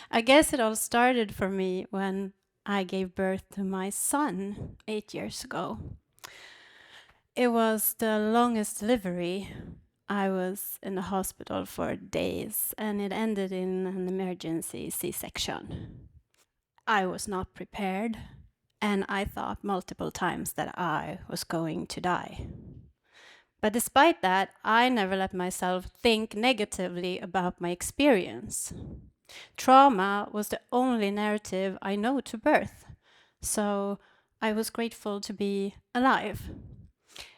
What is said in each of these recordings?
I guess it all started for me when I gave birth to my son 8 years ago. It was the longest delivery. I was in the hospital for days and it ended in an emergency C-section. I was not prepared and I thought multiple times that I was going to die. But despite that, I never let myself think negatively about my experience. Trauma was the only narrative I know to birth, so I was grateful to be alive.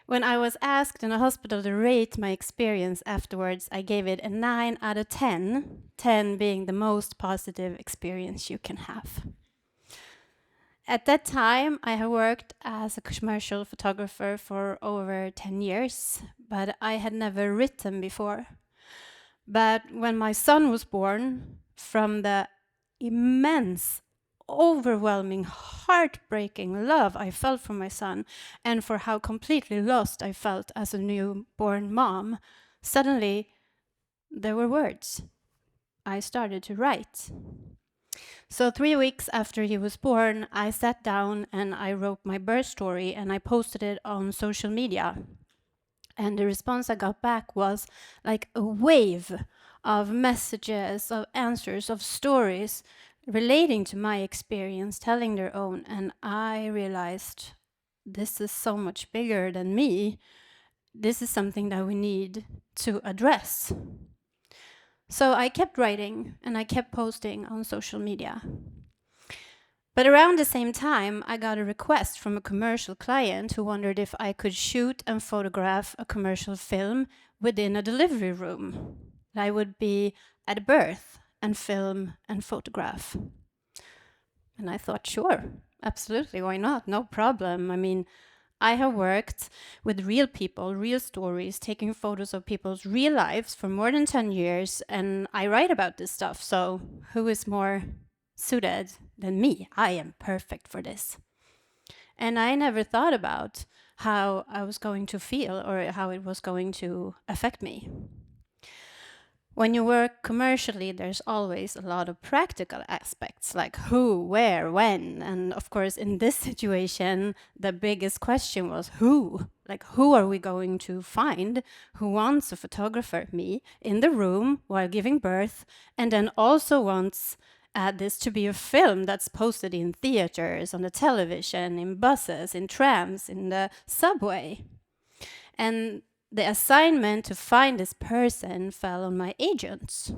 When I was asked in a hospital to rate my experience afterwards, I gave it a 9 out of 10, 10 being the most positive experience you can have. At that time, I had worked as a commercial photographer for over 10 years, but I had never written before. But when my son was born, from the immense, overwhelming, heartbreaking love I felt for my son, and for how completely lost I felt as a newborn mom, suddenly there were words. I started to write. So 3 weeks after he was born, I sat down and I wrote my birth story and I posted it on social media. And the response I got back was like a wave of messages, of answers, of stories relating to my experience, telling their own. And I realized this is so much bigger than me. This is something that we need to address. So I kept writing and I kept posting on social media. But around the same time, I got a request from a commercial client who wondered if I could shoot and photograph a commercial film within a delivery room. I would be at birth and film and photograph. And I thought, sure, absolutely, why not? No problem. I mean, I have worked with real people, real stories, taking photos of people's real lives for more than 10 years, and I write about this stuff, so who is more suited than me? I am perfect for this. And I never thought about how I was going to feel or how it was going to affect me. When you work commercially, there's always a lot of practical aspects, like who, where, when. And of course, in this situation, the biggest question was who? Like, who are we going to find who wants to photograph me in the room while giving birth, and then also wants this to be a film that's posted in theaters, on the television, in buses, in trams, in the subway? And the assignment to find this person fell on my agents.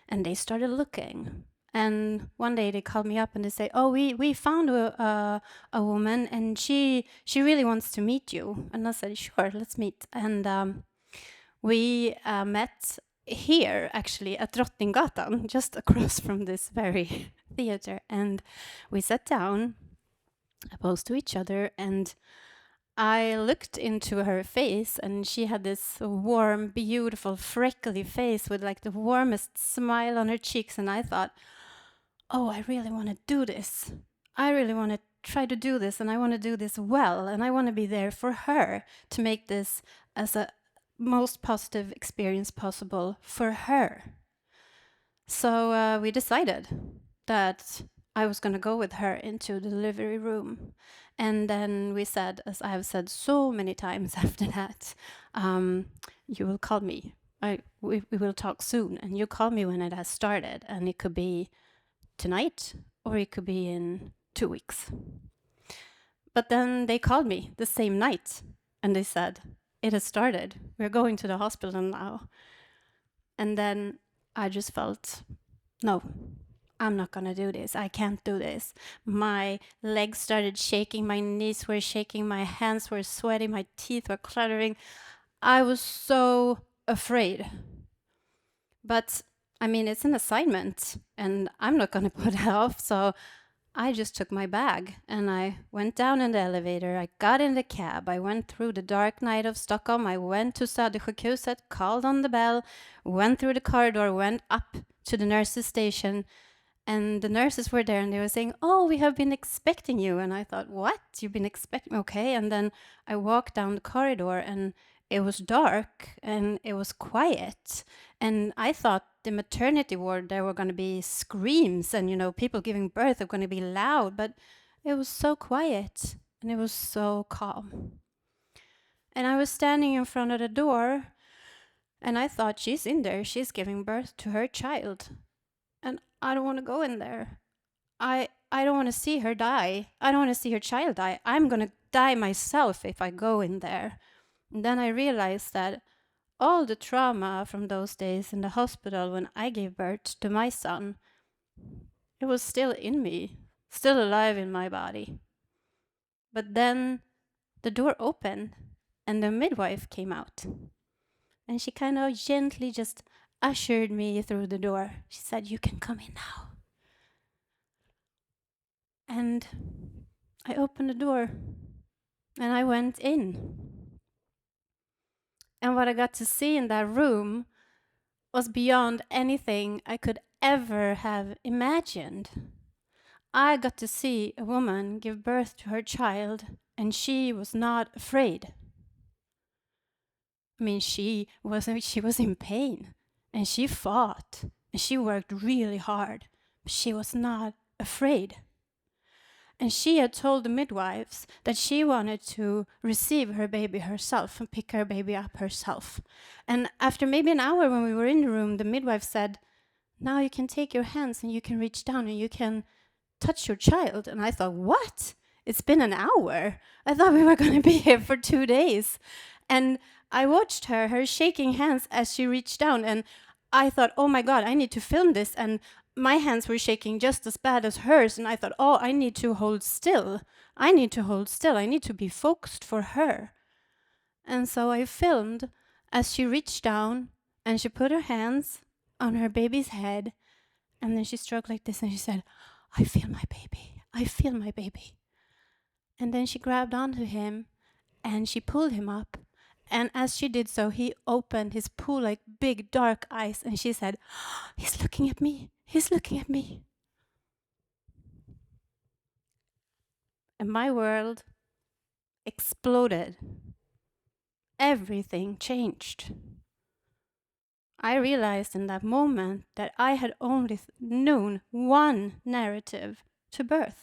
And they started looking. And one day they called me up and they say, oh, we found a woman and she really wants to meet you. And I said, sure, let's meet. And we met here, actually, at Drottninggatan, just across from this very theater. And we sat down, opposed to each other, and I looked into her face and she had this warm, beautiful, freckly face with like the warmest smile on her cheeks. And I thought, oh, I really want to do this. I really want to try to do this, and I want to do this well. And I want to be there for her to make this as a most positive experience possible for her. So we decided that I was going to go with her into the delivery room. And then we said, as I have said so many times after that, you will call me. We will talk soon, and you call me when it has started. And it could be tonight, or it could be in 2 weeks. But then they called me the same night, and they said, it has started. We're going to the hospital now. And then I just felt, no, I'm not gonna do this. I can't do this. My legs started shaking, my knees were shaking, my hands were sweaty, my teeth were clattering. I was so afraid. But I mean, it's an assignment and I'm not gonna put it off. So I just took my bag and I went down in the elevator. I got in the cab. I went through the dark night of Stockholm. I went to Södersjukhuset, called on the bell, went through the corridor, went up to the nurses' station. And the nurses were there and they were saying, "Oh, we have been expecting you." And I thought, "What? You've been expecting me?" Okay. And then I walked down the corridor and it was dark and it was quiet. And I thought the maternity ward, there were going to be screams and, people giving birth are going to be loud. But it was so quiet and it was so calm. And I was standing in front of the door and I thought, she's in there. She's giving birth to her child. And I don't want to go in there. I don't want to see her die. I don't want to see her child die. I'm going to die myself if I go in there. And then I realized that all the trauma from those days in the hospital when I gave birth to my son, it was still in me, still alive in my body. But then the door opened and the midwife came out. And she kind of gently just ushered me through the door. She said, "You can come in now." And I opened the door and I went in. And what I got to see in that room was beyond anything I could ever have imagined. I got to see a woman give birth to her child, and she was not afraid. I mean, she was in pain, and she fought, and she worked really hard, but she was not afraid. And she had told the midwives that she wanted to receive her baby herself and pick her baby up herself. And after maybe an hour when we were in the room, the midwife said, "Now you can take your hands and you can reach down and you can touch your child." And I thought, what? It's been an hour. I thought we were going to be here for 2 days. And I watched her shaking hands as she reached down. And I thought, oh my God, I need to film this. And my hands were shaking just as bad as hers. And I thought, oh, I need to hold still. I need to hold still. I need to be focused for her. And so I filmed as she reached down and she put her hands on her baby's head. And then she stroked like this and she said, "I feel my baby. I feel my baby." And then she grabbed onto him and she pulled him up. And as she did so, he opened his pool like big dark eyes and she said, "He's looking at me. He's looking at me." And my world exploded. Everything changed. I realized in that moment that I had only known one narrative to birth.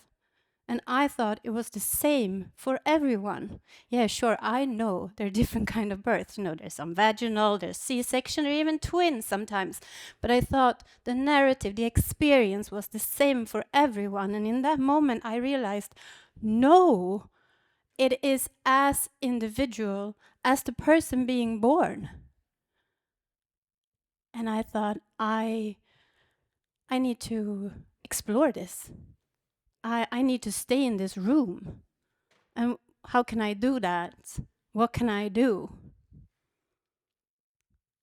And I thought it was the same for everyone. Yeah, sure, I know there are different kind of births. There's some vaginal, there's C-section, or even twins sometimes. But I thought the narrative, the experience was the same for everyone. And in that moment, I realized, no, it is as individual as the person being born. And I thought, I need to explore this. I need to stay in this room. And how can I do that? What can I do?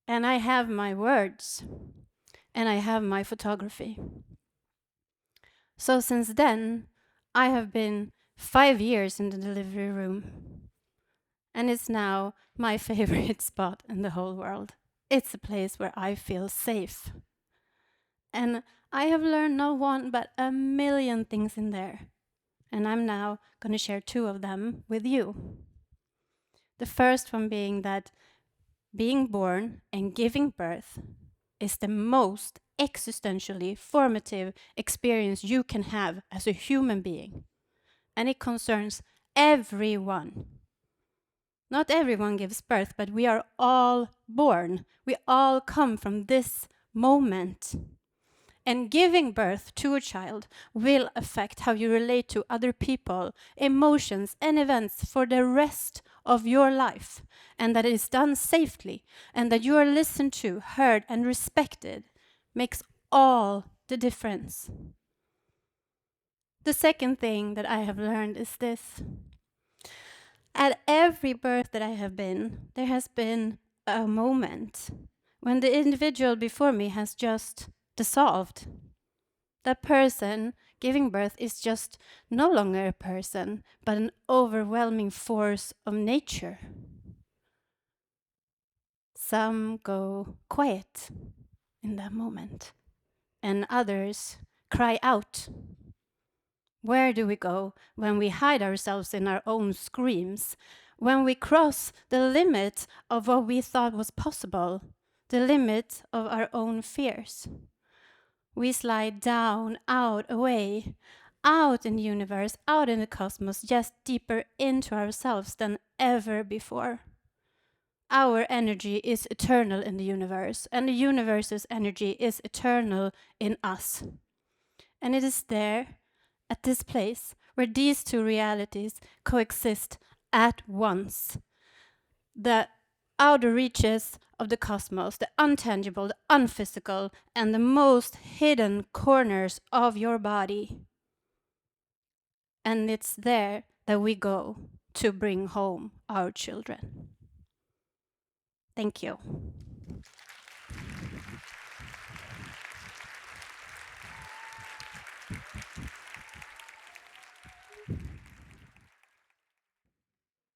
And I have my words, and I have my photography. So since then, I have been 5 years in the delivery room. And it's now my favorite spot in the whole world. It's a place where I feel safe. And I have learned not one, but a million things in there. And I'm now going to share 2 of them with you. The first one being that being born and giving birth is the most existentially formative experience you can have as a human being. And it concerns everyone. Not everyone gives birth, but we are all born. We all come from this moment. And giving birth to a child will affect how you relate to other people, emotions, and events for the rest of your life. And that it is done safely, and that you are listened to, heard, and respected makes all the difference. The second thing that I have learned is this. At every birth that I have been, there has been a moment when the individual before me has just dissolved. That person giving birth is just no longer a person, but an overwhelming force of nature. Some go quiet in that moment, and others cry out. Where do we go when we hide ourselves in our own screams? When we cross the limit of what we thought was possible, the limit of our own fears? We slide down, out, away, out in the universe, out in the cosmos, just deeper into ourselves than ever before. Our energy is eternal in the universe, and the universe's energy is eternal in us. And it is there, at this place, where these two realities coexist at once. The outer reaches of the cosmos, the untangible, the unphysical, and the most hidden corners of your body. And it's there that we go to bring home our children. Thank you.